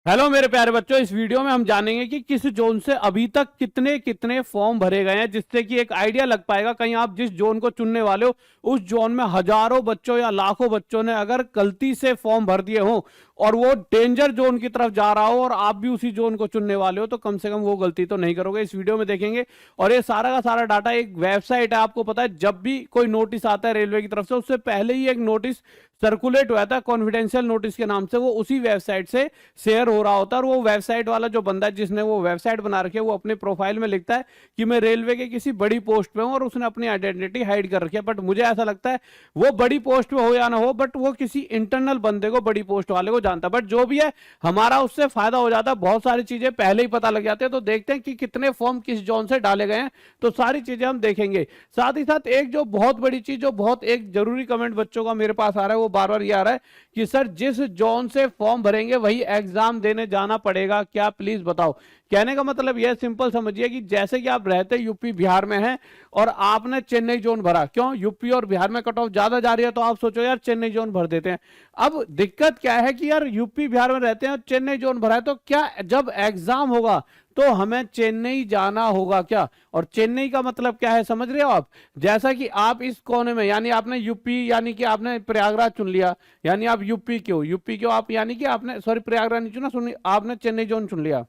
Hello मेरे प्यारे बच्चों, इस वीडियो में हम जानेंगे कि किस जोन से अभी तक कितने कितने फॉर्म भरे गए हैं, जिससे कि एक आइडिया लग पाएगा। कहीं आप जिस जोन को चुनने वाले हो उस जोन में हजारों बच्चों या लाखों बच्चों ने अगर गलती से फॉर्म भर दिए हो और वो डेंजर जोन की तरफ जा रहा हो और आप भी उसी जोन को चुनने वाले हो, तो कम से कम वो गलती तो नहीं करोगे। इस वीडियो में देखेंगे। और ये सारा का सारा डाटा एक वेबसाइट है, आपको पता है जब भी कोई नोटिस आता है रेलवे की तरफ से उससे पहले ही एक नोटिस सर्कुलेट हुआ था कॉन्फिडेंशियल नोटिस के नाम से, वो उसी वेबसाइट से शेयर हो रहा होता है। और वो वेबसाइट वाला जो बंदा है जिसने वो वेबसाइट बना रखी है वो अपने प्रोफाइल में लिखता है कि मैं रेलवे के किसी बड़ी पोस्ट पे हूं, और उसने अपनी आइडेंटिटी हाइड कर रखी है। बट मुझे ऐसा लगता है वो बड़ी पोस्ट पे हो या ना हो, बट वो किसी इंटरनल बंदे को, बड़ी पोस्ट वाले को जानता है। बट जो भी है, हमारा उससे फायदा हो जाता है, बहुत सारी चीजें पहले ही पता लग जाती है। तो देखते हैं कि कितने फॉर्म किस जोन से डाले गए हैं, तो सारी चीजें हम देखेंगे। साथ ही साथ एक जो बहुत बड़ी चीज, जो बहुत एक जरूरी कमेंट बच्चों का मेरे पास आ रहा है, वो बार बार ये आ रहा है कि सर जिस जोन से फॉर्म भरेंगे वही एग्जाम देने जाना पड़ेगा क्या, प्लीज बताओ। कहने का मतलब यह सिंपल समझिए कि जैसे कि आप रहते यूपी बिहार में हैं और आपने चेन्नई जोन भरा, क्यों यूपी और बिहार में कट ऑफ ज्यादा जा रही है तो आप सोचो यार चेन्नई जोन भर देते हैं। अब दिक्कत क्या है कि यार यूपी बिहार में रहते हैं और चेन्नई जोन भरा है, तो क्या जब एग्जाम होगा तो हमें चेन्नई जाना होगा क्या? और चेन्नई का मतलब क्या है समझ रहे हो आप? जैसा कि आप इस कोने में, यानी आपने यूपी, यानी कि आपने प्रयागराज चुन लिया, यानी आप यूपी क्यों आप, यानी कि आपने, सॉरी प्रयागराज नहीं चुना, सुनिए, आपने चेन्नई जोन चुन लिया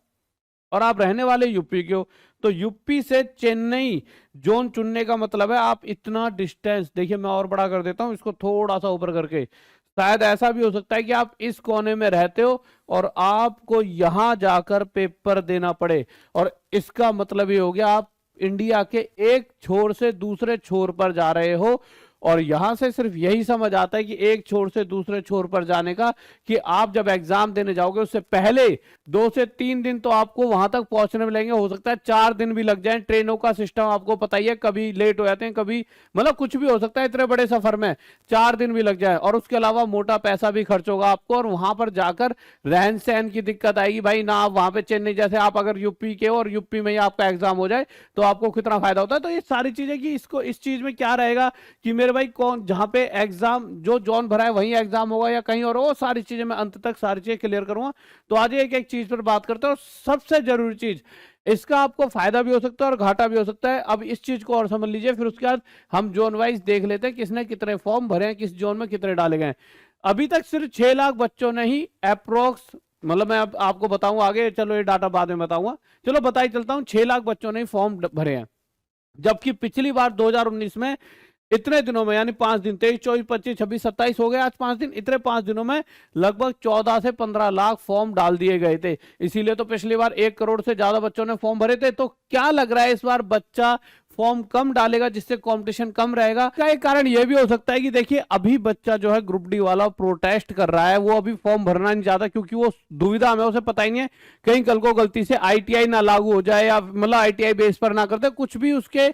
और आप रहने वाले यूपी के हो, तो यूपी से चेन्नई जोन चुनने का मतलब है आप इतना डिस्टेंस, देखिए मैं और बड़ा कर देता हूं इसको थोड़ा सा ऊपर करके। शायद ऐसा भी हो सकता है कि आप इस कोने में रहते हो और आपको यहां जाकर पेपर देना पड़े, और इसका मतलब ये हो गया आप इंडिया के एक छोर से दूसरे छोर पर जा रहे हो। और यहां से सिर्फ यही समझ आता है कि एक छोर से दूसरे छोर पर जाने का, कि आप जब एग्जाम देने जाओगे उससे पहले 2 से 3 दिन तो आपको वहां तक पहुंचने में लगेंगे, हो सकता है 4 दिन भी लग जाए। ट्रेनों का सिस्टम आपको पता ही है, कभी लेट हो जाते हैं, कभी मतलब कुछ भी हो सकता है। इतने बड़े सफर में 4 दिन भी लग जाए, और उसके अलावा मोटा पैसा भी खर्च होगा आपको, और वहां पर जाकर रहन सहन की दिक्कत आएगी भाई ना। आप वहां पे चेन्नई जैसे, आप अगर यूपी के हो और यूपी में ही आपका एग्जाम हो जाए तो आपको कितना फायदा होता है। तो ये सारी चीजें कि इसको, इस चीज में क्या रहेगा कि मेरे भाई कौन, जहां पे एग्जाम जो जोन भरा है वहीं एग्जाम होगा या कहीं और, वो सारी चीजें मैं अंत तक सारी चीजें क्लियर करूंगा। तो आज एक एक चीज पर बात करते हैं, और सबसे जरूरी चीज, इसका आपको फायदा भी हो सकता है और घाटा भी हो सकता है। अब इस चीज को और समझ लीजिए, फिर उसके बाद हम जोन वाइज देख लेते हैं किसने कितने फॉर्म भरे हैं, किस जोन में कितने डाले गए हैं। अभी तक सिर्फ 6 लाख बच्चों ने ही अप्रोक्स, मतलब मैं अब आपको बताऊंगा आगे, चलो ये डाटा बाद में बताऊंगा, चलो बताई चलता हूं, 6 लाख बच्चों ने ही फॉर्म भरे हैं। जबकि पिछली बार 2019 में इतने दिनों में, यानी 5 दिन, 23, 24, 25, 26, 27 हो गए आज 5 दिन, इतने 5 दिनों में लगभग 14 से 15 लाख फॉर्म डाल दिए गए थे। इसीलिए तो पिछली बार 1 करोड़ से ज्यादा बच्चों ने फॉर्म भरे थे। तो क्या लग रहा है इस बार बच्चा फॉर्म कम डालेगा जिससे कंपटीशन कम रहेगा? का एक कारण यह भी हो सकता है कि देखिए अभी बच्चा जो है ग्रुप डी वाला प्रोटेस्ट कर रहा है, वो अभी फॉर्म भरना नहीं चाहता क्योंकि वो दुविधा में, उसे पता ही नहीं है कहीं कल को गलती से आईटीआई ना लागू हो जाए, या मतलब आईटीआई बेस पर ना करते, कुछ भी उसके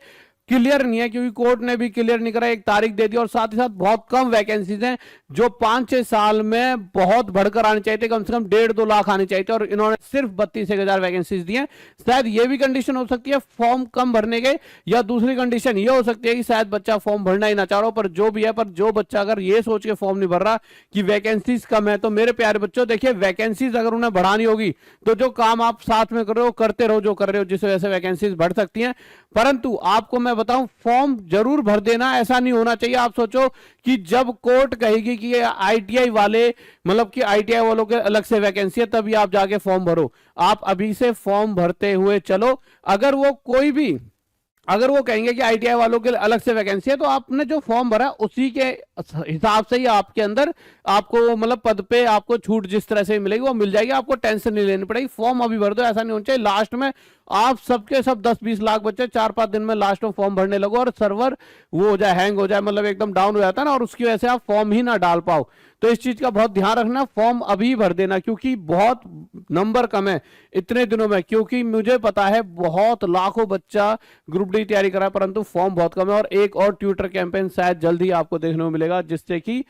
क्लियर नहीं है, क्योंकि कोर्ट ने भी क्लियर नहीं करा, एक तारीख दे दी। और साथ ही साथ बहुत कम वैकेंसीज हैं जो 5-6 साल में बहुत बढ़कर आनी चाहिए थे, कम से कम 1.5-2 लाख आनी चाहिए थे, और इन्होंने सिर्फ 32,000 वैकेंसीज दी हैं। शायद ये भी कंडीशन हो सकती है फॉर्म कम भरने के, या दूसरी कंडीशन ये हो सकती है कि शायद बच्चा फॉर्म भरना ही ना चाह रहा हो। पर जो भी है, पर जो बच्चा अगर ये सोच के फॉर्म नहीं भर रहा कि वैकेंसीज कम है, तो मेरे प्यारे बच्चों देखिए, वैकेंसीज अगर उन्हें बढ़ानी होगी तो जो काम आप साथ में कर रहे हो करते रहो जो कर रहे हो, जिस वजह से वैकेंसीज बढ़ सकती हैं। परंतु आपको मैं बताऊं, फॉर्म जरूर भर देना, ऐसा नहीं होना चाहिए आप सोचो कि जब कोर्ट कहेगी कि आईटीआई वाले, मतलब कि आईटीआई वालों के अलग से वैकेंसी है तभी आप जाके फॉर्म भरो। आप अभी से फॉर्म भरते हुए चलो। अगर वो कोई भी, अगर वो कहेंगे कि आईटीआई वालों के अलग से वैकेंसी है, तो आपने जो फॉर्म भरा उसी के हिसाब से ही आपके अंदर आपको, मतलब पद पे आपको छूट जिस तरह से मिलेगी वो मिल जाएगी, आपको टेंशन नहीं लेनी पड़ेगी। फॉर्म अभी भर दो, ऐसा नहीं होना चाहिए लास्ट में आप सबके सब 10-20 लाख बच्चे 4-5 दिन में लास्ट में फॉर्म भरने लगो और सर्वर वो हो जाए, हैंग हो जाए, मतलब एकदम डाउन हो जाता है ना, और उसकी वजह से आप फॉर्म ही ना डाल पाओ। तो इस चीज का बहुत ध्यान रखना, फॉर्म अभी भर देना, क्योंकि बहुत नंबर कम है इतने दिनों में। क्योंकि मुझे पता है बहुत लाखों बच्चा ग्रुप डी तैयारी करा है, परंतु फॉर्म बहुत कम है। और एक और ट्विटर कैंपेन शायद जल्दी आपको देखने को मिलेगा, जिससे कि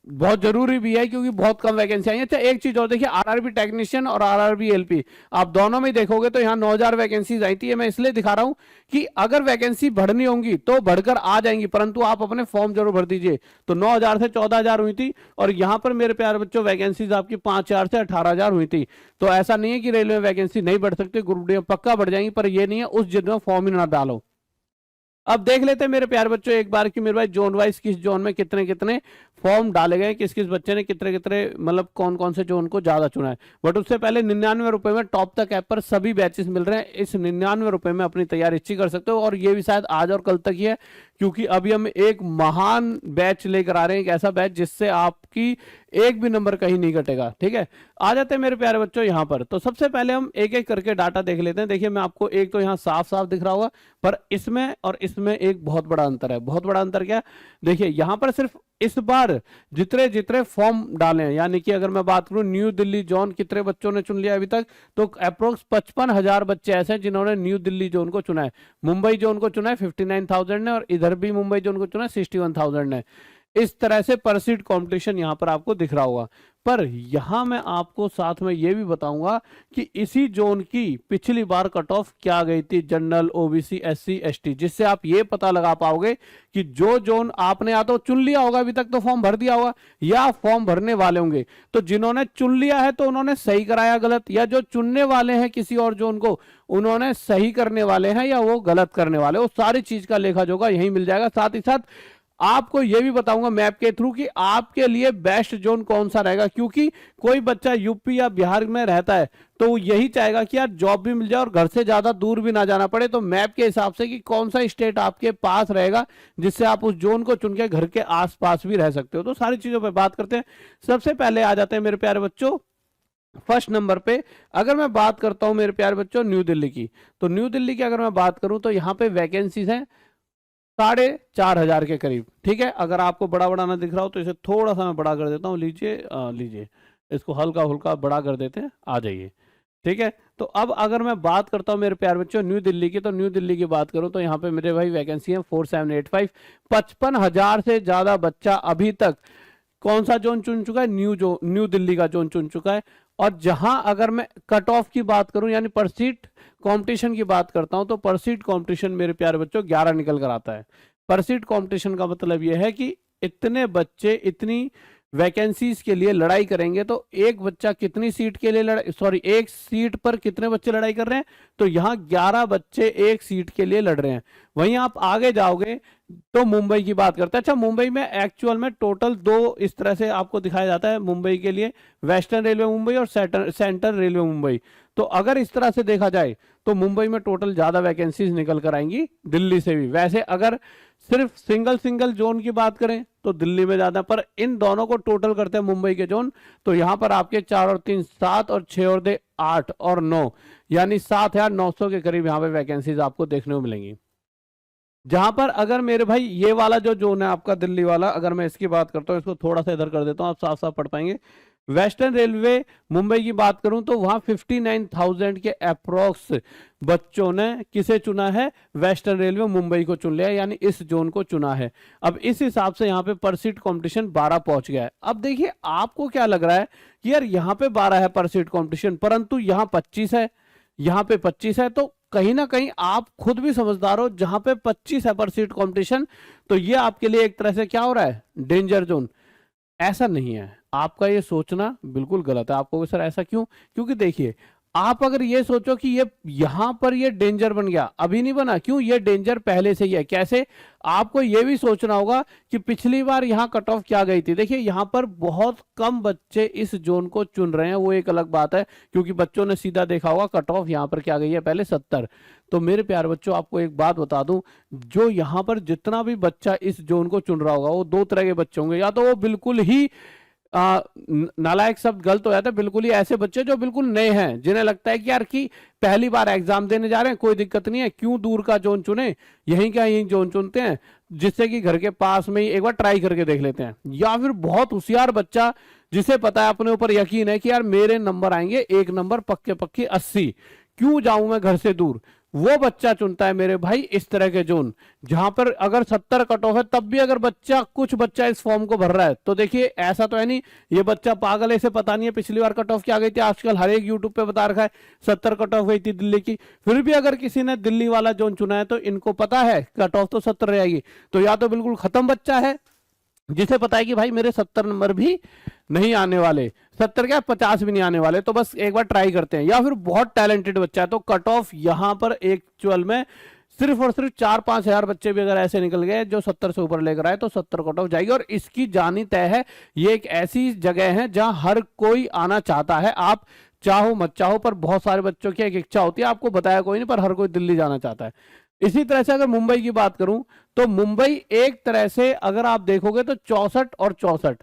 बहुत जरूरी भी है क्योंकि बहुत कम वैकेंसी आई है। अच्छा एक चीज और देखिए, आरआरबी टेक्नीशियन और आरआरबी एलपी आप दोनों में देखोगे तो यहाँ 9,000 वैकेंसीज आई थी। मैं इसलिए दिखा रहा हूं कि अगर वैकेंसी बढ़नी होंगी तो बढ़कर आ जाएंगी, परंतु आप अपने फॉर्म जरूर भर दीजिए। तो 9,000 से 14,000 हुई थी और यहाँ पर मेरे प्यारे बच्चों वैकेंसीज आपकी 5,000 से 18,000 हुई थी। तो ऐसा नहीं है कि रेलवे में वैकेंसी नहीं बढ़ सकती, ग्रुप डी में पक्का बढ़ जाएंगी, पर यह नहीं है उस जिद में फॉर्म ही ना डालो। अब देख लेते हैं मेरे प्यारे बच्चों एक बार कि मेरे भाई जोन वाइज किस जोन में कितने कितने फॉर्म डाले गए, किस किस बच्चे ने कितने कितने मतलब कौन कौन से जोन को ज्यादा चुना है। बट उससे पहले 99 रुपए में टॉप तक ऐप पर सभी बैचेस मिल रहे हैं। इस 99 रुपए में अपनी तैयारी अच्छी कर सकते हो और ये भी शायद आज और कल तक ही है, क्योंकि अभी हम एक महान बैच लेकर आ रहे हैं, एक ऐसा बैच जिससे आपकी एक भी नंबर कहीं नहीं कटेगा। ठीक है, आ जाते हैं मेरे प्यारे बच्चों यहाँ पर। तो सबसे पहले हम एक एक करके डाटा देख लेते हैं। देखिए मैं आपको एक तो यहाँ साफ साफ दिख रहा होगा, पर इसमें और इसमें एक बहुत बड़ा अंतर है। बहुत बड़ा अंतर क्या? देखिए यहाँ पर सिर्फ इस बार जितने जितने फॉर्म डाले हैं, यानी कि अगर मैं बात करूं न्यू दिल्ली जोन कितने बच्चों ने चुन लिया अभी तक, तो अप्रोक्स 55,000 बच्चे ऐसे हैं जिन्होंने न्यू दिल्ली जोन को चुना है। मुंबई जोन को चुना है 59,000 ने और इधर भी मुंबई जोन को चुना है 61,000 ने। इस तरह से पर सीट कॉम्पिटिशन यहां पर आपको दिख रहा होगा। पर यहां मैं आपको साथ में यह भी बताऊंगा कि इसी जोन की पिछली बार कट ऑफ क्या गई थी, जनरल, ओबीसी, एससी, एसटी, जिससे आप ये पता लगा पाओगे कि जो जोन आपने या तो चुन लिया होगा, अभी तक तो फॉर्म भर दिया होगा, या फॉर्म भरने वाले होंगे। तो जिन्होंने चुन लिया है तो उन्होंने सही कराया गलत, या जो चुनने वाले हैं किसी और जोन को उन्होंने सही करने वाले हैं या वो गलत करने वाले, वो सारी चीज का लेखा जोखा यही मिल जाएगा। साथ ही साथ आपको यह भी बताऊंगा मैप के थ्रू कि आपके लिए बेस्ट जोन कौन सा रहेगा, क्योंकि कोई बच्चा यूपी या बिहार में रहता है तो यही चाहेगा कि यार जॉब भी मिल जाए और घर से ज्यादा दूर भी ना जाना पड़े। तो मैप के हिसाब से कि कौन सा स्टेट आपके पास रहेगा जिससे आप उस जोन को चुन के घर के आसपास भी रह सकते हो। तो सारी चीजों पर बात करते हैं। सबसे पहले आ जाते हैं मेरे प्यारे बच्चों फर्स्ट नंबर पे। अगर मैं बात करता हूं मेरे प्यारे बच्चों न्यू दिल्ली की, तो न्यू दिल्ली की अगर मैं बात करूं तो यहाँ पे वैकेंसीज हैं 4,500 के करीब। ठीक है, अगर आपको बड़ा बड़ा ना दिख रहा हो तो इसे थोड़ा सा मैं बड़ा कर देता हूँ। लीजिए लीजिए, इसको हल्का हल्का बड़ा कर देते हैं, आ जाइए। ठीक है, तो अब अगर मैं बात करता हूँ मेरे प्यारे बच्चों न्यू दिल्ली की, तो न्यू दिल्ली की बात करूं तो यहाँ पे मेरे भाई वैकेंसी है 4785। 55,000 से ज्यादा बच्चा अभी तक कौन सा जोन चुन चुका है? न्यू दिल्ली का जोन चुन चुका है। और जहां अगर मैं कट ऑफ की बात करूं यानी पर सीट कंपटीशन की बात करता हूं, तो पर सीट कंपटीशन मेरे प्यारे बच्चों 11 निकल कर आता है। पर सीट कंपटीशन का मतलब यह है कि इतने बच्चे इतनी वैकेंसीज के लिए लड़ाई करेंगे, तो एक बच्चा कितनी सीट के लिए एक सीट पर कितने बच्चे लड़ाई कर रहे हैं? तो यहाँ 11 बच्चे एक सीट के लिए लड़ रहे हैं। वहीं आप आगे जाओगे तो मुंबई की बात करते हैं। अच्छा, मुंबई में एक्चुअल में टोटल 2 इस तरह से आपको दिखाया जाता है मुंबई के लिए, वेस्टर्न रेलवे मुंबई और सेंट्रल रेलवे मुंबई। तो अगर इस तरह से देखा जाए तो मुंबई में टोटल ज्यादा वैकेंसीज निकल कर आएंगी दिल्ली से भी। वैसे अगर सिर्फ सिंगल जोन की बात करें तो दिल्ली में ज्यादा, पर इन दोनों को टोटल करते हैं मुंबई के जोन, तो यहां पर आपके 4 और 3 7 और 6 और 8 और 9 यानी 7,900 के करीब यहाँ पे वैकेंसीज आपको देखने को मिलेंगी। जहां पर अगर मेरे भाई ये वाला जो जोन है आपका दिल्ली वाला, अगर मैं इसकी बात करता हूँ, इसको थोड़ा सा इधर कर देता हूँ, आप साफ साफ पढ़ पाएंगे। वेस्टर्न रेलवे मुंबई की बात करूं तो वहां 59,000 के अप्रोक्स बच्चों ने किसे चुना है? वेस्टर्न रेलवे मुंबई को चुन लिया, यानी इस जोन को चुना है। अब इस हिसाब से यहाँ पे पर सीट कॉम्पिटिशन 12 पहुंच गया है। अब देखिए आपको क्या लग रहा है कि यार यहाँ पे 12 है पर सीट कॉम्पिटिशन, परंतु यहाँ 25 है, यहाँ पे 25 है, तो कहीं ना कहीं आप खुद भी समझदार हो, जहां पे 25 है पर सीट कॉम्पिटिशन, तो ये आपके लिए एक तरह से क्या हो रहा है? Danger zone. ऐसा नहीं है, आपका ये सोचना बिल्कुल गलत है। आपको सर ऐसा क्यों? क्योंकि देखिए आप अगर ये सोचो कि ये यहां पर ये डेंजर बन गया, अभी नहीं बना, क्यों? ये डेंजर पहले से ही है। कैसे? आपको ये भी सोचना होगा कि पिछली बार यहां कट ऑफ क्या गई थी। देखिए यहां पर बहुत कम बच्चे इस जोन को चुन रहे हैं, वो एक अलग बात है, क्योंकि बच्चों ने सीधा देखा होगा कट ऑफ यहां पर क्या गई है पहले 70। तो मेरे प्यारे बच्चों आपको एक बात बता दूं, जो यहां पर जितना भी बच्चा इस जोन को चुन रहा होगा वो 2 तरह के बच्चे होंगे। या तो वो बिल्कुल ही नालायक शब्द गलत हो जाता है, बिल्कुल ही ऐसे बच्चे जो बिल्कुल नए हैं, जिन्हें लगता है कि यार कि पहली बार एग्जाम देने जा रहे हैं, कोई दिक्कत नहीं है, क्यों दूर का जोन चुने, यहीं का यहीं जोन चुनते हैं जिससे कि घर के पास में ही एक बार ट्राई करके देख लेते हैं। या फिर बहुत होशियार बच्चा जिसे पता है, अपने ऊपर यकीन है कि यार मेरे नंबर आएंगे 1 नंबर पक्के 80, क्यों जाऊं मैं घर से दूर, वो बच्चा चुनता है मेरे भाई इस तरह के जोन, जहां पर अगर 70 कट ऑफ है तब भी अगर कुछ बच्चा इस फॉर्म को भर रहा है, तो देखिए ऐसा तो है नहीं ये बच्चा पागल है, इसे पता नहीं है पिछली बार कट ऑफ क्या गई थी। आजकल हर एक यूट्यूब पे बता रखा है 70 कट ऑफ गई थी दिल्ली की, फिर भी अगर किसी ने दिल्ली वाला जोन चुना है तो इनको पता है कट ऑफ तो 70 रहेगी। तो या तो बिल्कुल खत्म बच्चा है जिसे पता है कि भाई मेरे 70 नंबर भी नहीं आने वाले, 70 क्या 50 भी नहीं आने वाले, तो बस एक बार ट्राई करते हैं। या फिर बहुत टैलेंटेड बच्चा है तो कट ऑफ यहां पर एक्चुअल में सिर्फ और सिर्फ 4-5 हजार बच्चे भी अगर ऐसे निकल गए जो 70 से ऊपर लेकर आए तो 70 कट ऑफ जाएगी। और इसकी जानी तय है, ये एक ऐसी जगह है जहां हर कोई आना चाहता है, आप चाहो मत चाहो, पर बहुत सारे बच्चों की एक इच्छा होती है, आपको बताया कोई नहीं पर हर कोई दिल्ली जाना चाहता है। इसी तरह से अगर मुंबई की बात करूं तो मुंबई एक तरह से अगर आप देखोगे तो 64 और 64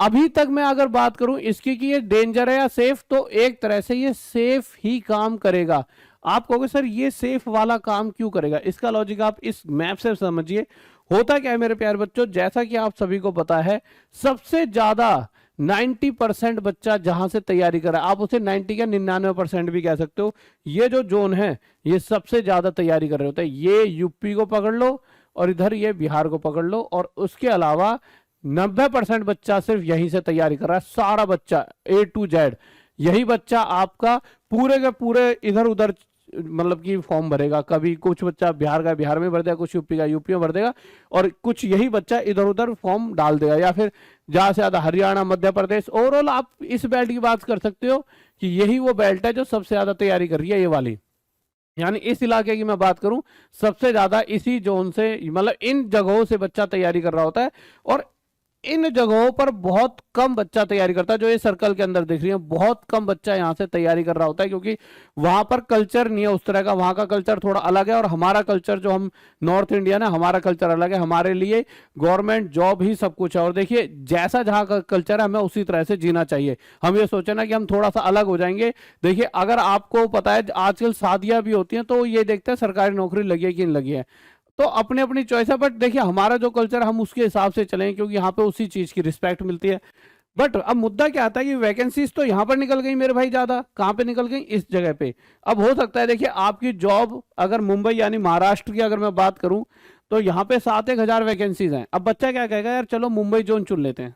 अभी तक मैं अगर बात करूं इसकी कि ये डेंजर है या सेफ, तो एक तरह से ये सेफ ही काम करेगा। आप कहोगे सर ये सेफ वाला काम क्यों करेगा, इसका लॉजिक आप इस मैप से समझिए। होता क्या है मेरे प्यारे बच्चों, जैसा कि आप सभी को पता है सबसे ज्यादा 90% बच्चा जहां से तैयारी कर रहा है, आप उसे 90 या 99% भी कह सकते हो, ये जो जोन है ये सबसे ज्यादा तैयारी कर रहे होते हैं। ये यूपी को पकड़ लो और इधर ये बिहार को पकड़ लो, और उसके अलावा 90% बच्चा सिर्फ यहीं से तैयारी कर रहा है। सारा बच्चा A to Z यही बच्चा आपका पूरे के पूरे इधर उधर मतलब कि फॉर्म भरेगा। कभी कुछ बच्चा बिहार का बिहार में भर देगा, कुछ यूपी का यूपी में भर देगा, और कुछ यही बच्चा इधर उधर फॉर्म डाल देगा, या फिर ज्यादा से ज्यादा हरियाणा मध्य प्रदेश। ओवरऑल आप इस बेल्ट की बात कर सकते हो कि यही वो बेल्ट है जो सबसे ज्यादा तैयारी कर रही है, ये वाली। यानी इस इलाके की मैं बात करूं सबसे ज्यादा इसी जोन से मतलब इन जगहों से बच्चा तैयारी कर रहा होता है, और इन जगहों पर बहुत कम बच्चा तैयारी करता है। जो ये सर्कल के अंदर दिख रही है बहुत कम बच्चा यहाँ से तैयारी कर रहा होता है, क्योंकि वहां पर कल्चर नहीं है उस तरह का, वहां का कल्चर थोड़ा अलग है। और हमारा कल्चर जो हम नॉर्थ इंडियन है हमारा कल्चर अलग है, हमारे लिए गवर्नमेंट जॉब ही सब कुछ है। और देखिए जैसा जहाँ का कल्चर है हमें उसी तरह से जीना चाहिए। हम ये सोचे ना कि हम थोड़ा सा अलग हो जाएंगे। देखिए अगर आपको पता है आजकल शादियां भी होती हैं तो ये देखते हैं सरकारी नौकरी लगी है कि नहीं लगी है, तो अपनी अपनी चॉइस है। बट देखिए हमारा जो कल्चर हम उसके हिसाब से चलें, क्योंकि यहाँ पे उसी चीज की रिस्पेक्ट मिलती है। बट अब मुद्दा क्या आता है कि वैकेंसीज तो यहाँ पर निकल गई मेरे भाई ज्यादा, कहाँ पे निकल गई, इस जगह पे। अब हो सकता है देखिए आपकी जॉब अगर मुंबई यानी महाराष्ट्र की अगर मैं बात करूं तो यहाँ पे 7-1 हजार वैकेंसीज हैं। अब बच्चा क्या कहेगा, यार चलो मुंबई जोन चुन लेते हैं,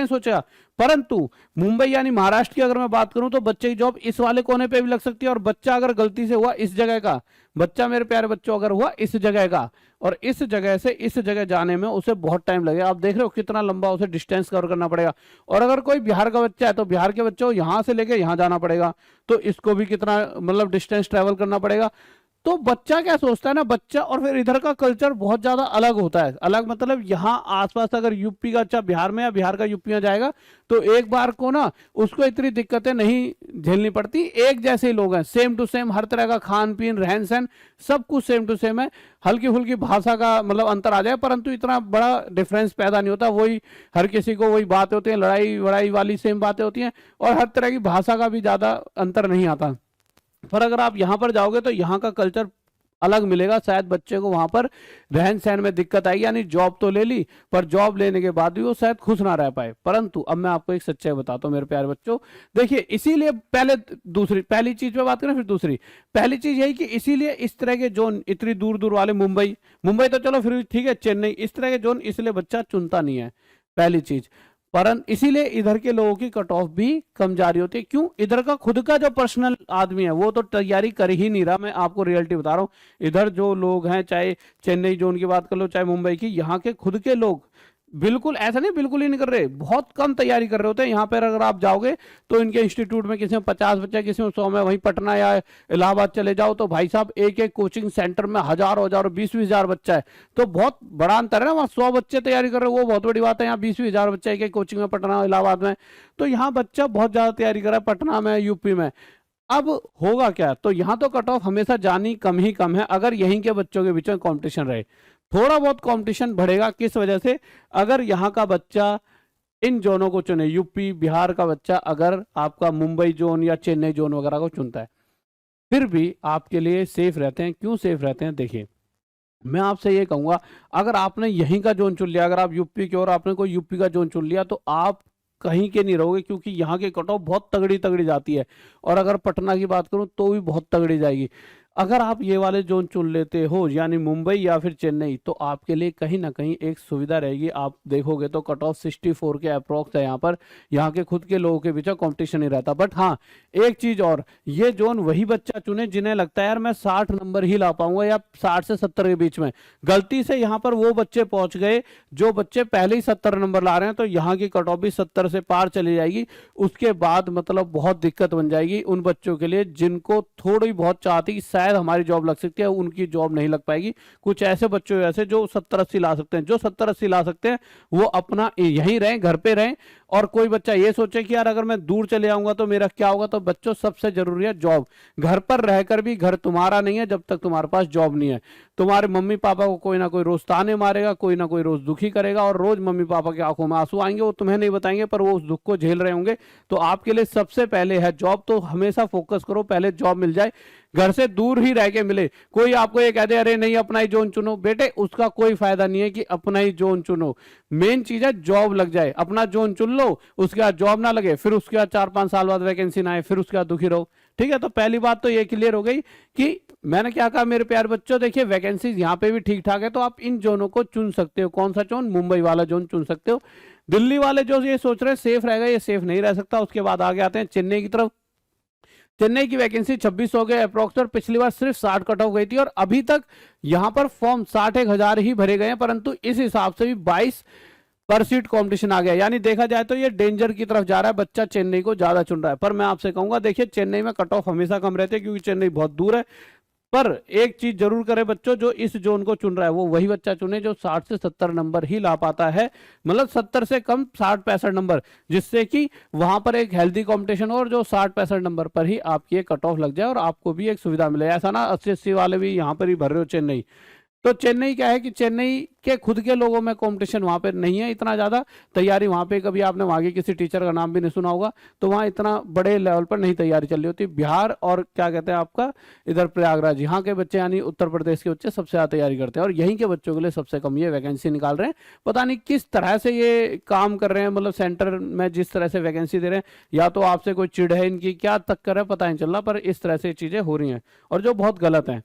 सोचा, परंतु मुंबई यानी महाराष्ट्र की अगर मैं बात करूं तो बच्चे की जॉब इस वाले कोने पे भी लग सकती है। और बच्चा अगर गलती से हुआ इस जगह का, बच्चा मेरे प्यारे बच्चों अगर हुआ इस जगह का, और इस जगह से इस जगह जाने में उसे बहुत टाइम लगेगा। आप देख रहे हो कितना लंबा उसे डिस्टेंस कवर करना पड़ेगा। और अगर कोई बिहार का बच्चा है तो बिहार के बच्चों यहां से लेके यहां जाना पड़ेगा, तो इसको भी कितना मतलब डिस्टेंस ट्रेवल करना पड़ेगा। तो बच्चा क्या सोचता है ना, बच्चा और फिर इधर का कल्चर बहुत ज्यादा अलग होता है। अलग मतलब यहाँ आसपास अगर यूपी का बच्चा बिहार में या बिहार का यूपी में जाएगा तो एक बार को ना उसको इतनी दिक्कतें नहीं झेलनी पड़ती। एक जैसे ही लोग हैं, सेम टू सेम, हर तरह का खान पीन रहन सहन सब कुछ सेम टू सेम है। हल्की फुल्की भाषा का मतलब अंतर आ जाए, परंतु इतना बड़ा डिफरेंस पैदा नहीं होता। वही हर किसी को वही बातें होती हैं, लड़ाई वड़ाई वाली सेम बातें होती हैं, और हर तरह की भाषा का भी ज्यादा अंतर नहीं आता। पर अगर आप यहाँ पर जाओगे तो यहाँ का कल्चर अलग मिलेगा। शायद बच्चे को वहां पर रहन सहन में दिक्कत आएगी, यानी जॉब तो ले ली पर जॉब लेने के बाद भी वो शायद खुश ना रह पाए। परंतु अब मैं आपको एक सच्चाई बताता हूँ मेरे प्यारे बच्चों, देखिए इसीलिए पहली चीज पे बात करें फिर दूसरी। पहली चीज यही कि इसीलिए इस तरह के जोन इतनी दूर दूर वाले, मुंबई तो चलो फिर ठीक है, चेन्नई, इस तरह के जोन इसलिए बच्चा चुनता नहीं है, पहली चीज। परंतु इसीलिए इधर के लोगों की कट ऑफ भी कम जा रही होती है। क्यों, इधर का खुद का जो पर्सनल आदमी है वो तो तैयारी कर ही नहीं रहा। मैं आपको रियलिटी बता रहा हूँ, इधर जो लोग हैं, चाहे चेन्नई जोन की बात कर लो चाहे मुंबई की, यहाँ के खुद के लोग बिल्कुल ऐसा नहीं, बिल्कुल ही नहीं कर रहे, बहुत कम तैयारी कर रहे होते हैं। यहाँ पर अगर आप जाओगे तो इनके इंस्टीट्यूट में किसी में 50 बच्चे, किसी में 100 में, वहीं पटना या इलाहाबाद चले जाओ तो भाई साहब एक एक कोचिंग सेंटर में हजारों 20-20 हजार बच्चा है। तो बहुत बड़ा अंतर है ना, वहाँ 100 बच्चे तैयारी कर रहे हो वो बहुत बड़ी बात है, यहाँ 20-20 हजार बच्चा एक एक कोचिंग में, पटना इलाहाबाद में। तो यहाँ बच्चा बहुत ज्यादा तैयारी कर रहा है, पटना में, यूपी में। अब होगा क्या, तो यहाँ तो कट ऑफ हमेशा जानी कम ही कम है अगर यहीं के बच्चों के बीच में कंपटीशन रहे। थोड़ा बहुत कंपटीशन बढ़ेगा, किस वजह से, अगर यहाँ का बच्चा इन जोनों को चुने, यूपी बिहार का बच्चा अगर आपका मुंबई जोन या चेन्नई जोन वगैरह को चुनता है, फिर भी आपके लिए सेफ रहते हैं। क्यों सेफ रहते हैं, देखिए मैं आपसे ये कहूंगा, अगर आपने यहीं का जोन चुन लिया, अगर आप यूपी के और आपने कोई यूपी का जोन चुन लिया, तो आप कहीं के नहीं रहोगे, क्योंकि यहाँ के कट ऑफ बहुत तगड़ी तगड़ी जाती है। और अगर पटना की बात करूं तो भी बहुत तगड़ी जाएगी। अगर आप ये वाले जोन चुन लेते हो यानी मुंबई या फिर चेन्नई, तो आपके लिए कहीं ना कहीं एक सुविधा रहेगी। आप देखोगे तो कट ऑफ 64 के अप्रोक्स है यहाँ पर, यहाँ के खुद के लोगों के बीच कंपटीशन नहीं रहता। बट हाँ, एक चीज और, ये जोन वही बच्चा चुने जिन्हें लगता है यार मैं 60 नंबर ही ला पाऊंगा या 60 से 70 के बीच में। गलती से यहाँ पर वो बच्चे पहुंच गए जो बच्चे पहले ही 70 नंबर ला रहे हैं, तो यहाँ की कट ऑफ भी 70 से पार चली जाएगी। उसके बाद मतलब बहुत दिक्कत बन जाएगी उन बच्चों के लिए जिनको थोड़ी बहुत चाहती शायद हमारी जॉब लग सकती है, उनकी जॉब नहीं लग पाएगी। कुछ ऐसे बच्चे ऐसे जो 70-80 ला सकते हैं, जो 70-80 ला सकते हैं वो अपना यहीं रहें, घर पे रहें। और कोई बच्चा ये सोचे कि यार अगर मैं दूर चले आऊंगा तो मेरा क्या होगा, तो बच्चों सबसे जरूरी है जॉब। घर पर रहकर भी घर तुम्हारा नहीं है जब तक तुम्हारे पास जॉब नहीं है। तुम्हारे मम्मी पापा को कोई ना कोई रोज ताने मारेगा, कोई ना कोई रोज दुखी करेगा, और रोज मम्मी पापा की आंखों में आंसू आएंगे। वो तुम्हें नहीं बताएंगे पर वो उस दुख को झेल रहे होंगे। तो आपके लिए सबसे पहले है जॉब, तो हमेशा फोकस करो पहले जॉब मिल जाए, घर से दूर ही रह के मिले। कोई आपको ये कह दे अरे नहीं अपना ही जोन चुनो, बेटे उसका कोई फायदा नहीं है कि अपना ही जोन चुनो। मेन चीज है जॉब लग जाए। अपना जोन चुन लो, उसके बाद जॉब ना लगे, फिर उसके बाद 4-5 साल बाद वैकेंसी ना आए, फिर उसके बाद दुखी रहो। ठीक है, तो पहली बात तो ये क्लियर हो गई कि मैंने क्या कहा मेरे प्यारे बच्चों, देखिए वैकेंसी यहाँ पे भी ठीक ठाक है, तो आप इन जोनों को चुन सकते हो। कौन सा जोन? मुंबई वाला जोन चुन सकते हो। दिल्ली वाले जो ये सोच रहे हैं सेफ रहेगा, ये सेफ नहीं रह सकता। उसके बाद आगे आते हैं चेन्नई की तरफ। चेन्नई की वैकेंसी 26 हो गए अप्रोक्स, और पिछली बार सिर्फ 60 कट ऑफ गई थी, और अभी तक यहां पर फॉर्म 61,000 ही भरे गए हैं, परंतु इस हिसाब से भी 22 पर सीट कंपटीशन आ गया। यानी देखा जाए तो ये डेंजर की तरफ जा रहा है, बच्चा चेन्नई को ज्यादा चुन रहा है। पर मैं आपसे कहूंगा देखिए चेन्नई में कट ऑफ हमेशा कम रहते हैं क्योंकि चेन्नई बहुत दूर है। पर एक चीज जरूर करे बच्चों, जो इस जोन को चुन रहा है वो वही बच्चा चुने जो 60 से 70 नंबर ही ला पाता है, मतलब 70 से कम 60-65 नंबर, जिससे कि वहां पर एक हेल्दी कंपटीशन हो और जो 60-65 नंबर पर ही आपकी एक कट ऑफ लग जाए और आपको भी एक सुविधा मिले। ऐसा ना 80-80 वाले भी यहाँ पर ही भर रहे हो चेन्नई। तो चेन्नई क्या है कि चेन्नई के खुद के लोगों में कंपटीशन वहां पे नहीं है इतना ज्यादा। तैयारी वहां पे कभी आपने वहां के किसी टीचर का नाम भी नहीं सुना होगा, तो वहां इतना बड़े लेवल पर नहीं तैयारी चल रही होती। बिहार और क्या कहते हैं आपका इधर प्रयागराज, यहाँ के बच्चे यानी उत्तर प्रदेश के बच्चे सबसे ज्यादा तैयारी करते हैं, और यहीं के बच्चों के लिए सबसे कम ये वैकेंसी निकाल रहे हैं। पता नहीं किस तरह से ये काम कर रहे हैं, मतलब सेंटर में जिस तरह से वैकेंसी दे रहे हैं, या तो आपसे कोई चिढ़ है इनकी, क्या तक्कर है पता नहीं चल रहा, पर इस तरह से चीजें हो रही हैं और जो बहुत गलत है।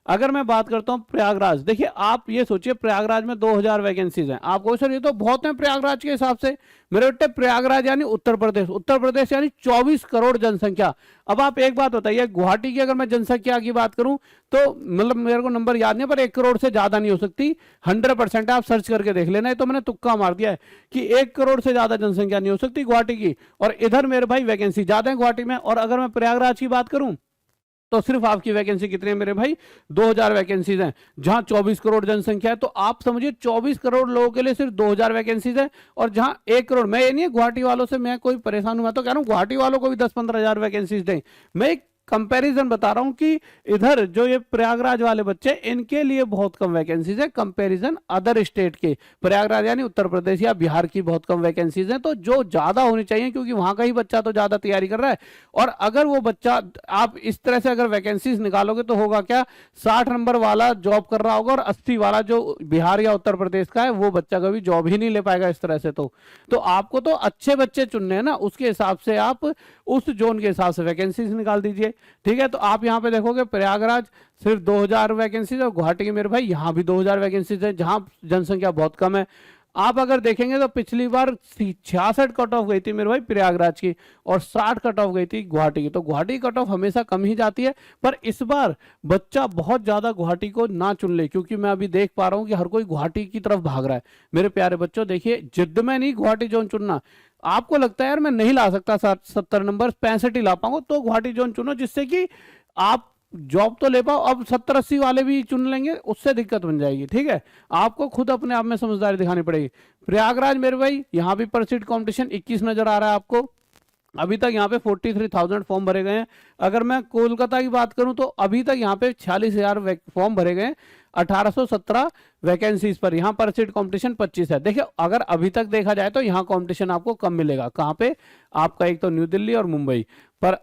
अगर मैं बात करता हूं प्रयागराज, देखिए आप ये सोचिए प्रयागराज में 2000 वैकेंसीज हैं। आपको सर ये तो बहुत है प्रयागराज के हिसाब से। मेरे बेटे प्रयागराज यानी उत्तर प्रदेश, उत्तर प्रदेश यानी 24 करोड़ जनसंख्या। अब आप एक बात बताइए, गुवाहाटी की अगर मैं जनसंख्या की बात करूं तो मतलब मेरे को नंबर याद नहीं पर 1 करोड़ से ज्यादा नहीं हो सकती, 100% आप सर्च करके देख लेना है। तो मैंने तुक्का मार दिया है कि 1 करोड़ से ज्यादा जनसंख्या नहीं हो सकती गुवाहाटी की, और इधर मेरे भाई वैकेंसी ज्यादा है गुवाहाटी में। और अगर मैं प्रयागराज की बात करूं तो सिर्फ आपकी वैकेंसी कितनी है मेरे भाई? 2000 वैकेंसीज हैं, जहां 24 करोड़ जनसंख्या है। तो आप समझिए 24 करोड़ लोगों के लिए सिर्फ 2000 वैकेंसीज है, और जहां 1 करोड़। मैं ये नहीं है गुवाहाटी वालों से मैं कोई परेशान हूं, मैं तो कह रहा हूं गुवाहाटी वालों को भी 10-15 हजार वैकेंसीज दें। मैं एक कंपैरिजन बता रहा हूं कि इधर जो ये प्रयागराज वाले बच्चे, इनके लिए बहुत कम वैकेंसीज है कंपैरिजन अदर स्टेट के। प्रयागराज यानी उत्तर प्रदेश या बिहार की बहुत कम वैकेंसीज है, तो जो ज्यादा होनी चाहिए क्योंकि वहां का ही बच्चा तो ज्यादा तैयारी कर रहा है। और अगर वो बच्चा आप इस तरह से अगर वैकेंसीज निकालोगे तो होगा क्या, 60 नंबर वाला जॉब कर रहा होगा और 80 वाला जो बिहार या उत्तर प्रदेश का है वो बच्चा कभी जॉब ही नहीं ले पाएगा इस तरह से। तो आपको तो अच्छे बच्चे चुनने हैं ना, उसके हिसाब से आप उस जोन के हिसाब से वैकेंसीज निकाल दीजिए। ठीक है, तो आप यहाँ पे देखोगे प्रयागराज सिर्फ 2000 वैकेंसीज, और गुवाहाटी के मेरे भाई यहाँ भी 2000 वैकेंसीज है जहां जनसंख्या बहुत कम है। आप अगर देखेंगे तो पिछली बार 66 कट ऑफ गई थी मेरे भाई प्रयागराज की, और 60 कट ऑफ गई थी गुवाहाटी की। तो गुवाहाटी कट ऑफ हमेशा कम ही जाती है, पर इस बार बच्चा बहुत ज्यादा गुवाहाटी को ना चुन ले, क्योंकि मैं अभी देख पा रहा हूँ कि हर कोई गुवाहाटी की तरफ भाग रहा है। मेरे प्यारे बच्चों देखिए, जिद में नहीं गुवाहाटी जोन चुनना। आपको लगता है यार मैं नहीं ला सकता 70 नंबर, 65 ही ला पाऊंगा, तो गुवाहाटी जोन चुनो, जिससे कि आप जॉब तो ले पाओ। अब 70-80 वाले भी चुन लेंगे, उससे दिक्कत बन जाएगी। ठीक है, आपको खुद अपने आप में समझदारी दिखानी पड़ेगी। प्रयागराज मेरे भाई यहाँ भी पर सीट कॉम्पिटिशन 21 नजर आ रहा है आपको। अभी तक यहाँ पे 43,000 फॉर्म भरे गए हैं। अगर मैं कोलकाता की बात करूं तो अभी तक यहाँ पे 46,000 फॉर्म भरे गए हैं, 1817 वैकेंसीज पर। यहाँ पर सीट कंपटीशन 25 है। देखिए अगर अभी तक देखा जाए तो यहाँ कंपटीशन आपको कम मिलेगा। कहाँ पे? आपका एक तो न्यू दिल्ली और मुंबई पर।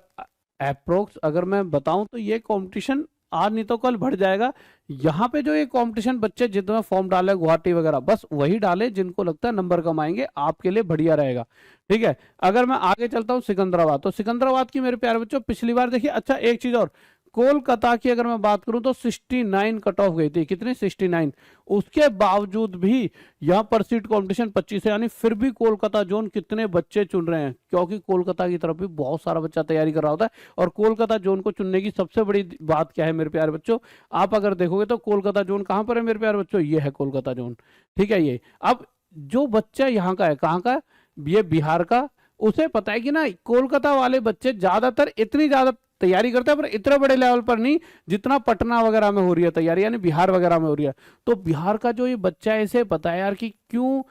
अप्रोक्स अगर मैं बताऊं तो ये कंपटीशन आज नहीं तो कल बढ़ जाएगा। यहाँ पे जो ये कंपटीशन बच्चे जितना फॉर्म डाले गुवाहाटी वगैरह, बस वही डाले जिनको लगता है नंबर कम आएंगे, आपके लिए बढ़िया रहेगा। ठीक है, अगर मैं आगे चलता हूँ सिकंदराबाद, तो सिकंदराबाद की मेरे प्यारे बच्चों पिछली बार देखिए, अच्छा एक चीज और, कोलकाता की अगर मैं बात करूं तो 69 कट ऑफ गई थी, कितनी 69। उसके बावजूद भी यहाँ पर सीट कॉम्पिटिशन 25 है, यानी फिर भी कोलकाता जोन कितने बच्चे चुन रहे हैं, क्योंकि कोलकाता की तरफ भी बहुत सारा बच्चा तैयारी कर रहा होता है। और कोलकाता जोन को चुनने की सबसे बड़ी बात क्या है मेरे प्यारे बच्चों, आप अगर देखोगे तो कोलकाता जोन कहाँ पर है मेरे प्यारे बच्चों, ये है कोलकाता जोन, ठीक है। ये अब जो बच्चा यहाँ का है, कहाँ का है, ये बिहार का, उसे पता है कि ना कोलकाता वाले बच्चे ज्यादातर इतनी ज्यादा तैयारी करते हैं, पर इतने बड़े लेवल पर नहीं जितना पटना वगैरह में हो रही है तैयारी, यानी बिहार वगैरह में हो रही है। तो बिहार का जो ये बच्चा है, इसे पता है यार कि क्यों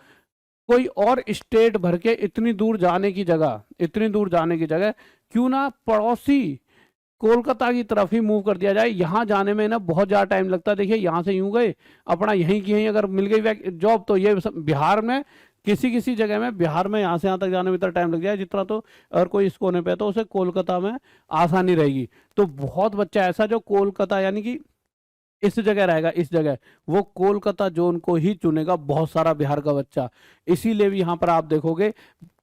कोई और स्टेट भर के इतनी दूर जाने की जगह, इतनी दूर जाने की जगह क्यों ना पड़ोसी कोलकाता की तरफ ही मूव कर दिया जाए। यहाँ जाने में ना बहुत ज्यादा टाइम लगता है। देखिए यहाँ से यूं गए अपना यहीं की यहीं अगर मिल गई जॉब, तो ये बिहार में किसी किसी जगह में, बिहार में यहाँ से यहाँ तक जाने में इतना टाइम लग जाए जितना तो अगर कोई इस कोने पे है तो उसे कोलकाता में आसानी रहेगी। तो बहुत बच्चा ऐसा जो कोलकाता यानी कि इस जगह रहेगा, इस जगह वो कोलकाता जोन को ही चुनेगा, बहुत सारा बिहार का बच्चा। इसीलिए भी यहाँ पर आप देखोगे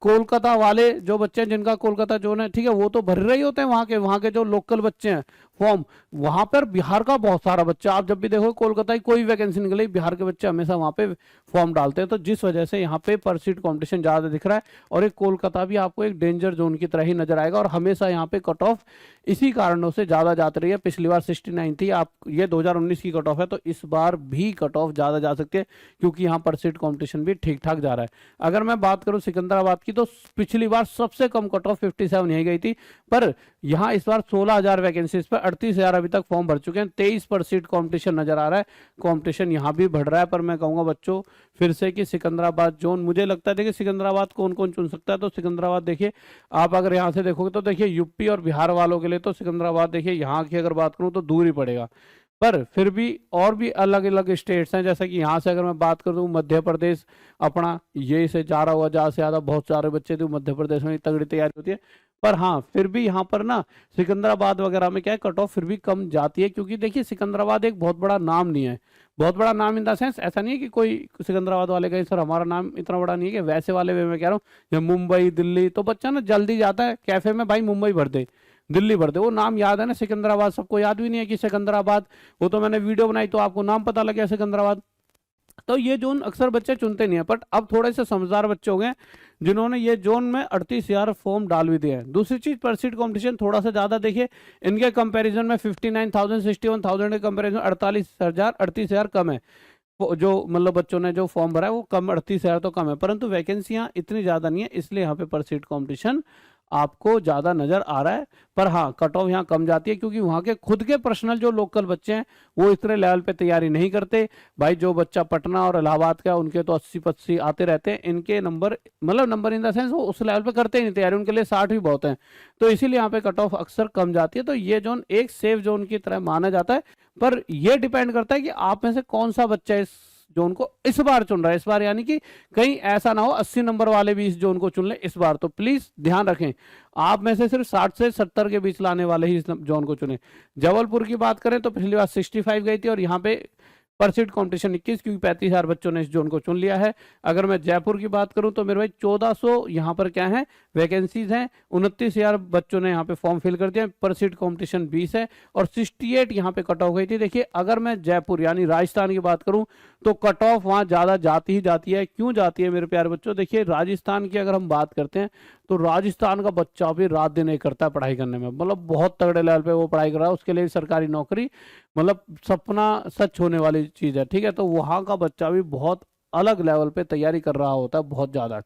कोलकाता वाले जो बच्चे हैं जिनका कोलकाता जोन है, ठीक है, वो तो भर रहे ही होते हैं, वहां के जो लोकल बच्चे हैं फॉर्म, वहां पर बिहार का बहुत सारा बच्चा, आप जब भी देखो कोलकाता की कोई वैकेंसी निकले बिहार के बच्चे हमेशा वहां पे फॉर्म डालते हैं। तो जिस वजह से यहाँ पे पर सीट कॉम्पिटिशन ज्यादा दिख रहा है, और एक कोलकाता भी आपको एक डेंजर जोन की तरह ही नजर आएगा। और हमेशा यहाँ पे कट ऑफ इसी कारणों से ज्यादा जाती रही है। पिछली बार 69 थी, आप ये 2019 की कट ऑफ है, तो इस बार भी कट ऑफ ज्यादा जा सकती है, क्योंकि यहाँ पर सीट कॉम्पिटिशन भी ठीक ठाक जा रहा है। अगर मैं बात करूं सिकंदराबाद की, तो पिछली बार सबसे कम कट ऑफ 57 यही गई थी, पर यहाँ इस बार 16,000 वैकेंसीज पर 38,000 अभी तक फॉर्म भर चुके हैं, 23 पर सीट कॉम्पिटिशन नजर आ रहा है। कॉम्पिटिशन यहाँ भी बढ़ रहा है, पर मैं कहूंगा बच्चों फिर से कि सिकंदराबाद जोन, मुझे लगता है देखिए सिकंदराबाद कौन कौन चुन सकता है, तो सिकंदराबाद देखिए आप अगर यहाँ से देखोगे तो देखिए यूपी और बिहार वालों के लिए तो सिकंदराबाद देखिए यहाँ की अगर बात करूँ तो दूर ही पड़ेगा। पर फिर भी और भी अलग अलग स्टेट्स हैं, जैसे कि यहाँ से अगर मैं बात करूँ मध्य प्रदेश अपना, ये से जा रहा हुआ ज्यादा से ज्यादा बहुत सारे बच्चे थे, मध्य प्रदेश में तगड़ी तैयारी होती है। पर हाँ फिर भी यहाँ पर ना सिकंदराबाद वगैरह में क्या है, कट ऑफ फिर भी कम जाती है, क्योंकि देखिए सिकंदराबाद एक बहुत बड़ा नाम नहीं है, बहुत बड़ा नाम इन द सेंस ऐसा नहीं है कि कोई सिकंदराबाद वाले का सर हमारा नाम इतना बड़ा नहीं है, कि वैसे वाले वे में कह रहा हूँ, जब मुंबई दिल्ली तो बच्चा ना जल्दी जाता है कैफे में, भाई मुंबई भर दे, दिल्ली भर दे, वो नाम याद है ना, सिकंदराबाद सबको याद भी नहीं है कि सिकंदराबाद, वो तो मैंने वीडियो बनाई तो आपको नाम पता लग गया सिकंदराबाद। तो ये जोन अक्सर बच्चे चुनते नहीं है, बट अब थोड़े से समझदार बच्चे हो गए जिन्होंने ये जोन में 38,000 फॉर्म डाल भी दिए हैं। दूसरी चीज पर सीट कॉम्पिटिशन थोड़ा सा ज्यादा देखिए, इनके कंपैरिजन में 59,000 61,000 के कंपैरिजन 38,000 कम है। जो मतलब बच्चों ने जो फॉर्म भरा है वो कम, 38,000 तो कम है, परंतु वैकेंसियां इतनी ज्यादा नहीं है, इसलिए यहाँ पे पर सीट कॉम्पिटिशन आपको ज्यादा नजर आ रहा है। पर हाँ कट ऑफ यहाँ कम जाती है, क्योंकि वहाँ के खुद के पर्सनल जो लोकल बच्चे हैं वो इतने लेवल पे तैयारी नहीं करते। भाई जो बच्चा पटना और इलाहाबाद का, उनके तो 80-85 आते रहते हैं, इनके नंबर मतलब नंबर इन द सेंस वो उस लेवल पे करते ही नहीं तैयारी, उनके लिए 60 भी बहुत है, तो इसीलिए यहाँ पे कट ऑफ अक्सर कम जाती है। तो ये जोन एक सेफ जोन की तरह माना जाता है, पर यह डिपेंड करता है कि आप में से कौन सा बच्चा इस जोन को इस बार चुन रहा है। इस बार यानी कि कहीं ऐसा ना हो 80 नंबर वाले भी इस जोन को चुन ले इस बार, तो प्लीज ध्यान रखें आप में से सिर्फ 60 से 70 के बीच लाने वाले ही इस जोन को चुने। जबलपुर की बात करें तो पिछली बार 65 गई थी, और यहाँ पे पर सीट कॉम्पिटिशन 21, क्योंकि 35,000 बच्चों ने इस जोन को चुन लिया है। अगर मैं जयपुर की बात करूं तो मेरे भाई 1400 यहाँ पर क्या है वैकेंसीज हैं, 29,000 बच्चों ने यहाँ पे फॉर्म फिल कर दिया, पर सीट कॉम्पिटिशन 20 है, और 68 यहाँ पे कट ऑफ गई थी। देखिए अगर मैं जयपुर यानी राजस्थान की बात करूं तो कट ऑफ वहां ज्यादा जाती ही जाती है। क्यों जाती है मेरे प्यारे बच्चों, देखिए राजस्थान की अगर हम बात करते हैं तो राजस्थान का बच्चा भी रात दिन एक करता है पढ़ाई करने में, मतलब बहुत तगड़े लेवल पे वो पढ़ाई कर रहा है, उसके लिए सरकारी नौकरी मतलब सपना सच होने वाली चीज है, ठीक है। तो वहां का बच्चा भी बहुत अलग लेवल पे तैयारी कर रहा होता है, बहुत ज्यादा,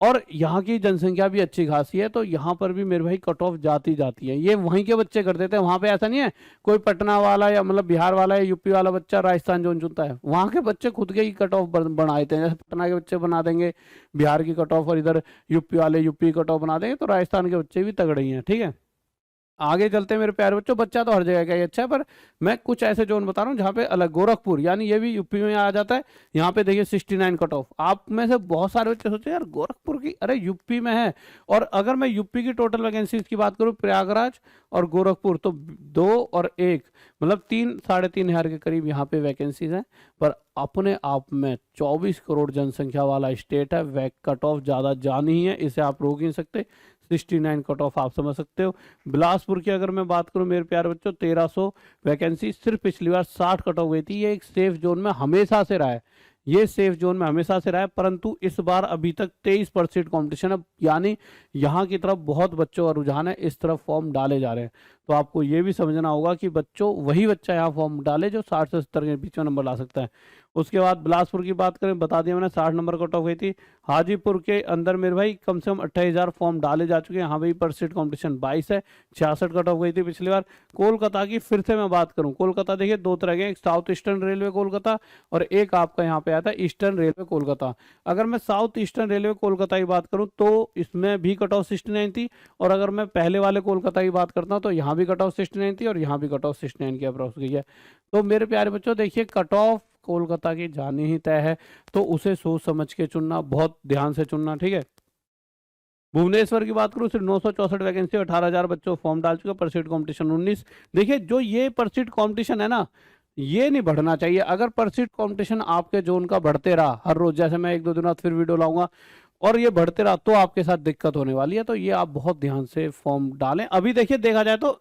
और यहाँ की जनसंख्या भी अच्छी खासी है, तो यहाँ पर भी मेरे भाई कट ऑफ जाती जाती है। ये वहीं के बच्चे कर देते हैं, वहां पे ऐसा नहीं है कोई पटना वाला या मतलब बिहार वाला या यूपी वाला बच्चा राजस्थान जोन चुनता है, वहां के बच्चे खुद के ही कट ऑफ बना देते हैं। जैसे पटना के बच्चे बना देंगे बिहार की कट ऑफ, और इधर यूपी वाले यूपी कट ऑफ बना देंगे, तो राजस्थान के बच्चे भी तगड़े ही हैं, ठीक है। आगे चलते हैं मेरे प्यारे बच्चों, बच्चा तो हर जगह का ही अच्छा है, पर मैं कुछ ऐसे जोन बता रहा हूँ जहाँ पे अलग, गोरखपुर यानी ये भी यूपी में आ जाता है, यहाँ पे देखिए 69 कट ऑफ। आप में से बहुत सारे बच्चे सोचे यार गोरखपुर की, अरे यूपी में है। और अगर मैं यूपी की टोटल वैकेंसीज की बात करूँ, प्रयागराज और गोरखपुर तो 2 और 1 मतलब 3-3.5 हजार के करीब यहाँ पे वैकेंसीज हैं। पर अपने आप में 24 करोड़ जनसंख्या वाला स्टेट है, कट ऑफ ज्यादा जानी ही है, इसे आप रोक ही नहीं सकते। 69 कट ऑफ आप समझ सकते हो। बिलासपुर की अगर मैं बात करूं मेरे प्यारे बच्चों, 1300 वैकेंसी, सिर्फ पिछली बार 60 कट ऑफ गई थी। ये एक सेफ जोन में हमेशा से रहा है, ये सेफ जोन में हमेशा से रहा है, परंतु इस बार अभी तक 23% कॉम्पिटिशन है, यानी यहाँ की तरफ बहुत बच्चों का रुझान है, इस तरफ फॉर्म डाले जा रहे हैं। तो आपको ये भी समझना होगा कि बच्चों वही बच्चा यहाँ फॉर्म डाले जो 60 से 70 के बीच में नंबर ला सकता है। उसके बाद बिलासपुर की बात करें, बता दिया मैंने 60 नंबर कट ऑफ गई थी। हाजीपुर के अंदर मेरे भाई कम से कम 28,000 फॉर्म डाले जा चुके हैं, यहाँ भी परसेंट कॉम्पिटिशन 22 है, 66 कट ऑफ गई थी पिछली बार। कोलकाता की फिर से मैं बात करूँ, कोलकाता देखिए दो तरह के, एक साउथ ईस्टर्न रेलवे कोलकाता और एक आपका यहाँ पे आता है ईस्टर्न रेलवे कोलकाता। अगर मैं साउथ ईस्टर्न रेलवे कोलकाता की बात करूँ तो इसमें भी कट ऑफ 69 थी, और अगर मैं पहले वाले कोलकाता की बात करता हूँ तो यहाँ भी कट ऑफ 69 थी और यहाँ भी कट ऑफ 69 की अप्रोक्स गई है। तो मेरे प्यारे बच्चों देखिए, कट ऑफ कोलकाता की जानी ही तय है, तो उसे सोच समझ के चुनना, बहुत ध्यान से चुनना, ठीक है। भुवनेश्वर की बात करूं, सिर्फ 964 वैकेंसी, 18,000 बच्चों फॉर्म डाल चुके, परसेंट कॉम्पिटिशन 19। देखिए जो ये परसेंट कॉम्पिटिशन है ना, ये नहीं बढ़ना चाहिए। अगर परसेंट कॉम्पिटिशन आपके जोन का बढ़ते रहा हर रोज, जैसे मैं 1-2 दिन बाद फिर वीडियो लाऊंगा, और ये बढ़ते रहा तो आपके साथ दिक्कत होने वाली है। तो ये आप बहुत ध्यान से फॉर्म डालें। अभी देखिए देखा जाए तो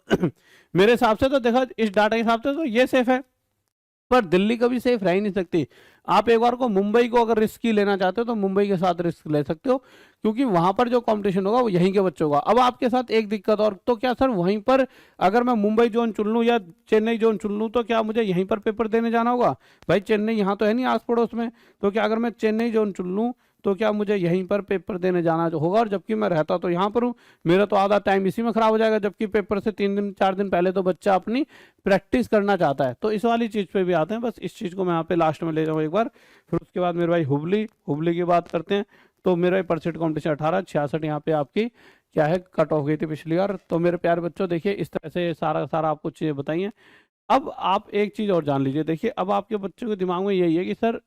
मेरे हिसाब से तो देखा इस डाटा के हिसाब से तो ये सेफ है, पर दिल्ली कभी सेफ रह ही नहीं सकती। आप एक बार को मुंबई को अगर रिस्क लेना चाहते हो तो मुंबई के साथ रिस्क ले सकते हो, क्योंकि वहां पर जो कंपटीशन होगा वो यहीं के बच्चों का। अब आपके साथ एक दिक्कत और, तो क्या सर वहीं पर अगर मैं मुंबई जोन चुन लूं या चेन्नई जोन चुन लूं तो क्या मुझे यहीं पर पेपर देने जाना होगा? भाई चेन्नई यहाँ तो है नहीं आस पड़ोस में, तो क्या अगर मैं चेन्नई जोन चुन लूं तो क्या मुझे यहीं पर पेपर देने जाना होगा? और जबकि मैं रहता तो यहाँ पर हूँ, मेरा तो आधा टाइम इसी में खराब हो जाएगा, जबकि पेपर से 3-4 दिन पहले तो बच्चा अपनी प्रैक्टिस करना चाहता है। तो इस वाली चीज़ पे भी आते हैं, बस इस चीज़ को मैं यहाँ पे लास्ट में ले जाऊँ एक बार। फिर उसके बाद मेरे भाई हुबली की बात करते हैं। तो मेरा परसेंट कॉम्पिटिशन 18, 66 यहाँ पे आपकी क्या है कट ऑफ गई थी पिछली बार। तो मेरे प्यारे बच्चों देखिए, इस तरह से सारा आपको चीज़ें बताइए। अब आप एक चीज़ और जान लीजिए, देखिए अब आपके बच्चों के दिमाग में यही है कि सर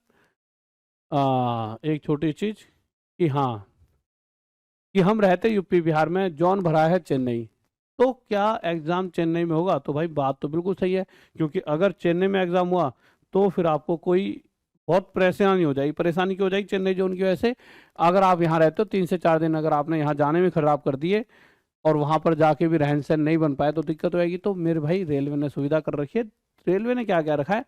एक छोटी चीज़ कि हाँ, कि हम रहते यूपी बिहार में, जॉन भरा है चेन्नई, तो क्या एग्ज़ाम चेन्नई में होगा? तो भाई बात तो बिल्कुल सही है, क्योंकि अगर चेन्नई में एग्ज़ाम हुआ तो फिर आपको कोई बहुत परेशानी हो जाएगी। परेशानी क्यों हो जाएगी? चेन्नई जोन की वजह से। अगर आप यहाँ रहते हो 3 से 4 दिन अगर आपने यहाँ जाने में खराब कर दिए और वहाँ पर जाके भी रहन सहन नहीं बन पाए तो दिक्कत होगी। तो मेरे भाई रेलवे ने सुविधा कर रखी है। रेलवे ने क्या क्या रखा है,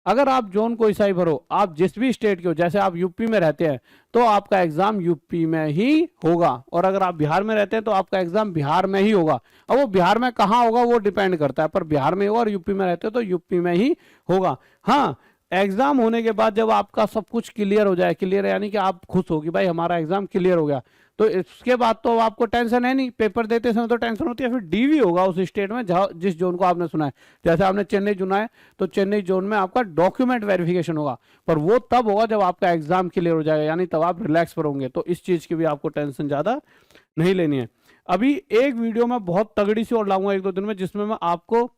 अगर आप जोन कोई सा ही भरो, आप जिस भी स्टेट के हो, जैसे आप यूपी में रहते हैं तो आपका एग्जाम यूपी में ही होगा, और अगर आप बिहार में रहते हैं तो आपका एग्जाम बिहार में ही होगा। अब वो बिहार में कहाँ होगा वो डिपेंड करता है, पर बिहार में होगा, और यूपी में रहते हो तो यूपी में ही होगा। हाँ, एग्जाम होने के बाद जब आपका सब कुछ क्लियर हो जाए, क्लियर यानी कि आप खुश हो कि भाई हमारा एग्जाम क्लियर हो गया, तो इसके बाद तो आपको टेंशन है नहीं। पेपर देते समय तो टेंशन होती है, फिर डीवी होगा उस स्टेट में जहाँ जिस जोन को आपने सुना है। जैसे आपने चेन्नई चुना है तो चेन्नई जोन में आपका डॉक्यूमेंट वेरिफिकेशन होगा, पर वो तब होगा जब आपका एग्जाम क्लियर हो जाएगा, यानी तब आप रिलैक्स पर होंगे। तो इस चीज़ की भी आपको टेंशन ज़्यादा नहीं लेनी है। अभी एक वीडियो में बहुत तगड़ी सी और लाऊंगा 1-2 दिन में, जिसमें मैं आपको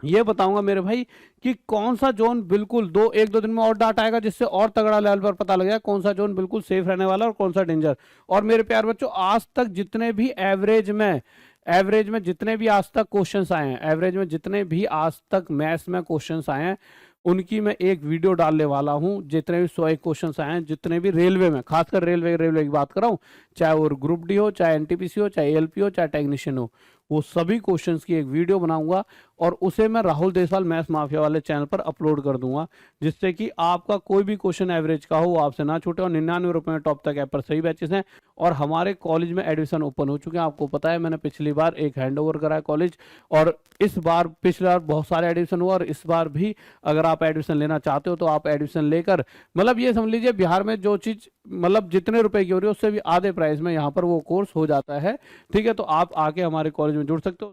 ये बताऊंगा मेरे भाई कि कौन सा जोन बिल्कुल 1-2 दिन में और डाटा आएगा, जिससे और तगड़ा लेवल पर पता लगेगा कौन सा जोन बिल्कुल सेफ रहने वाला और कौन सा डेंजर। और मेरे प्यार बच्चों, आज तक जितने भी एवरेज में जितने भी आज तक क्वेश्चंस आए हैं, एवरेज में जितने भी आज तक मैथ्स में क्वेश्चंस आए हैं, उनकी मैं एक वीडियो डालने वाला हूं। जितने भी 101 क्वेश्चंस आए हैं, जितने भी रेलवे में, खासकर रेलवे की बात कर रहा हूं, चाहे वो ग्रुप डी हो, चाहे एनटीपीसी हो, चाहे एलपी हो, चाहे टेक्नीशियन हो, वो सभी क्वेश्चंस की एक वीडियो बनाऊंगा और उसे मैं राहुल देसवाल मैथ्स माफिया वाले चैनल पर अपलोड कर दूंगा, जिससे कि आपका कोई भी क्वेश्चन एवरेज का हो वो आपसे ना छूटे। और 99 रुपये में टॉप तक ऐप पर सही बैचेस हैं, और हमारे कॉलेज में एडमिशन ओपन हो चुके हैं। आपको पता है मैंने पिछली बार एक हैंडओवर करा है कॉलेज, और इस बार पिछली बार बहुत सारे एडमिशन हुआ, और इस बार भी अगर आप एडमिशन लेना चाहते हो तो आप एडमिशन लेकर, मतलब ये समझ लीजिए बिहार में जो चीज़ मतलब जितने रुपए की हो रही है उससे भी आधे प्राइस में यहाँ पर वो कोर्स हो जाता है। ठीक है, तो आप आके हमारे कॉलेज में जुड़ सकते हो।